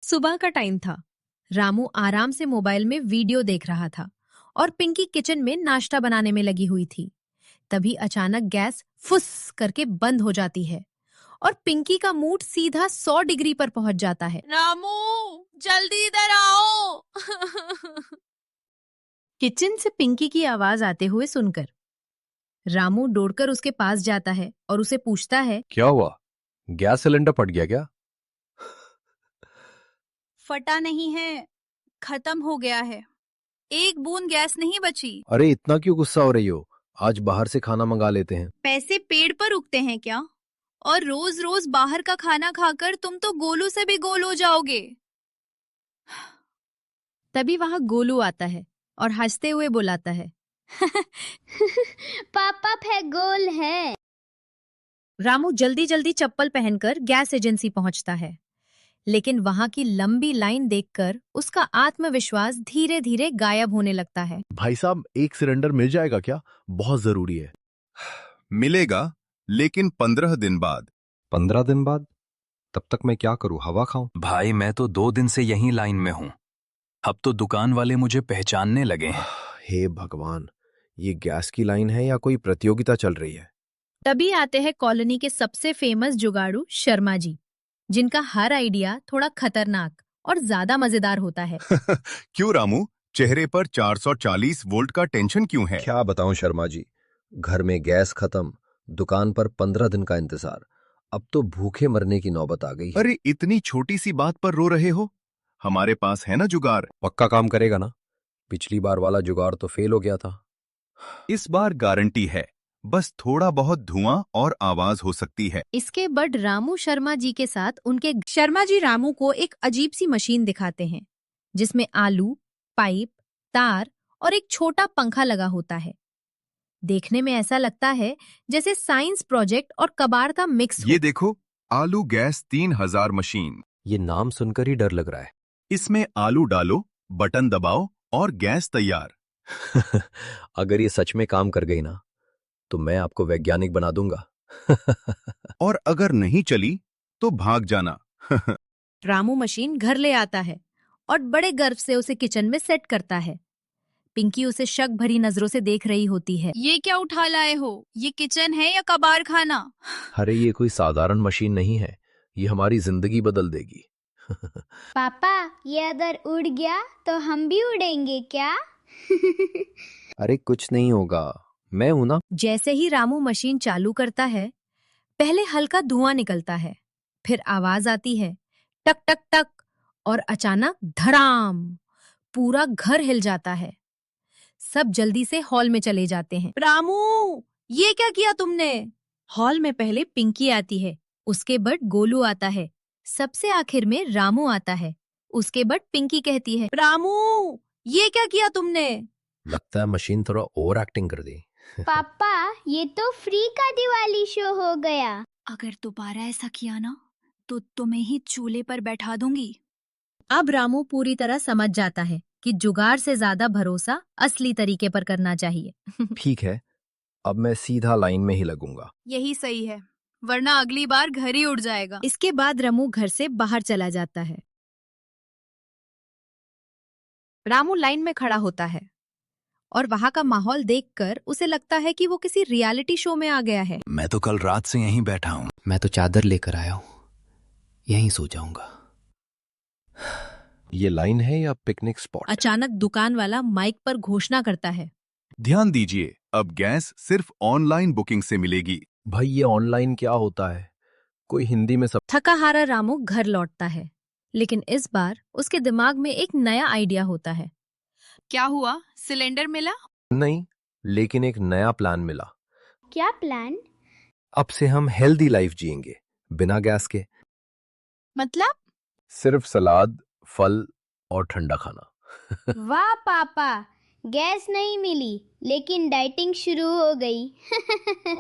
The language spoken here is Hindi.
सुबह का टाइम था। रामू आराम से मोबाइल में वीडियो देख रहा था और पिंकी किचन में नाश्ता बनाने में लगी हुई थी। तभी अचानक गैस फुस करके बंद हो जाती है और पिंकी का मूड सीधा 100 डिग्री पर पहुंच जाता है। रामू, जल्दी इधर आओ। किचन से पिंकी की आवाज आते हुए सुनकर रामू दौड़कर उसके पास जाता है और उसे पूछता है, क्या हुआ? गैस सिलेंडर फट गया क्या? फटा नहीं है, खत्म हो गया है। एक बूंद गैस नहीं बची। अरे इतना क्यों गुस्सा हो रही हो? आज बाहर से खाना मंगा लेते हैं। पैसे पेड़ पर उगते हैं क्या? और रोज रोज बाहर का खाना खाकर तुम तो गोलू से भी गोल हो जाओगे। तभी वहां गोलू आता है और हंसते हुए बुलाता है, पापा गोल है। रामू जल्दी जल्दी चप्पल पहनकर गैस एजेंसी पहुंचता है, लेकिन वहां की लंबी लाइन देखकर उसका आत्मविश्वास धीरे धीरे गायब होने लगता है। भाई साहब, एक सिलेंडर मिल जाएगा क्या? बहुत जरूरी है। मिलेगा, लेकिन 15 दिन बाद। 15 दिन बाद? तब तक मैं क्या करूं? हवा खाऊं? भाई मैं तो 2 दिन से यहीं लाइन में हूं। अब तो दुकान वाले मुझे पहचानने लगे हैं। हे भगवान, ये गैस की लाइन है या कोई प्रतियोगिता चल रही है? तभी आते हैं कॉलोनी के सबसे फेमस जुगाड़ू शर्मा जी, जिनका हर आइडिया थोड़ा खतरनाक और ज्यादा मजेदार होता है। क्यों रामू, चेहरे पर 440 वोल्ट का टेंशन क्यों है? क्या बताऊं शर्मा जी, घर में गैस खत्म, दुकान पर 15 दिन का इंतजार। अब तो भूखे मरने की नौबत आ गई है। अरे इतनी छोटी सी बात पर रो रहे हो? हमारे पास है ना जुगाड़। पक्का काम करेगा ना? पिछली बार वाला जुगाड़ तो फेल हो गया था। इस बार गारंटी है, बस थोड़ा बहुत धुआं और आवाज हो सकती है। इसके बाद रामू शर्मा जी के साथ उनके शर्मा जी रामू को एक अजीब सी मशीन दिखाते हैं, जिसमें आलू, पाइप, तार और एक छोटा पंखा लगा होता है। देखने में ऐसा लगता है जैसे साइंस प्रोजेक्ट और कबाड़ का मिक्स हो। ये देखो, आलू गैस 3000 मशीन। ये नाम सुनकर ही डर लग रहा है। इसमें आलू डालो, बटन दबाओ और गैस तैयार। अगर ये सच में काम कर गई ना, तो मैं आपको वैज्ञानिक बना दूंगा। और अगर नहीं चली तो भाग जाना। रामू मशीन घर ले आता है और बड़े गर्व से उसे किचन में सेट करता है। पिंकी उसे शक भरी नजरों से देख रही होती है। ये क्या उठा लाए हो? ये किचन है या कबाड़ खाना? अरे ये कोई साधारण मशीन नहीं है, ये हमारी जिंदगी बदल देगी। पापा, ये अगर उड़ गया तो हम भी उड़ेंगे क्या? अरे कुछ नहीं होगा, मैं हूं ना। जैसे ही रामू मशीन चालू करता है, पहले हल्का धुआं निकलता है, फिर आवाज आती है टक टक टक और अचानक धड़ाम, पूरा घर हिल जाता है। सब जल्दी से हॉल में चले जाते हैं। रामू, ये क्या किया तुमने? हॉल में पहले पिंकी आती है, उसके बाद गोलू आता है, सबसे आखिर में रामू आता है। उसके बाद पिंकी कहती है, रामू, ये क्या किया तुमने? लगता है मशीन थोड़ा ओवर एक्टिंग कर दी। पापा, ये तो फ्री का दिवाली शो हो गया। अगर दोबारा ऐसा किया ना, तो तुम्हें ही चूल्हे पर बैठा दूंगी। अब रामू पूरी तरह समझ जाता है कि जुगाड़ से ज्यादा भरोसा असली तरीके पर करना चाहिए। ठीक है, अब मैं सीधा लाइन में ही लगूंगा। यही सही है, वरना अगली बार घर ही उड़ जाएगा। इसके बाद रामू घर से बाहर चला जाता है। रामू लाइन में खड़ा होता है और वहां का माहौल देखकर उसे लगता है कि वो किसी रियलिटी शो में आ गया है। मैं तो कल रात से यहीं बैठा हूं। मैं तो चादर लेकर आया हूं, यहीं सो जाऊंगा। ये लाइन है या पिकनिक स्पॉट? अचानक दुकान वाला माइक पर घोषणा करता है, ध्यान दीजिए, अब गैस सिर्फ ऑनलाइन बुकिंग से मिलेगी। भाई ये ऑनलाइन क्या होता है? कोई हिंदी में सब। थका हारा रामू घर लौटता है, लेकिन इस बार उसके दिमाग में एक नया आइडिया होता है। क्या हुआ? सिलेंडर मिला? नहीं, लेकिन एक नया प्लान मिला। क्या प्लान? अब से हम हेल्दी लाइफ जिएंगे, बिना गैस के। मतलब? सिर्फ सलाद, फल और ठंडा खाना। वाह पापा, गैस नहीं मिली लेकिन डाइटिंग शुरू हो गई।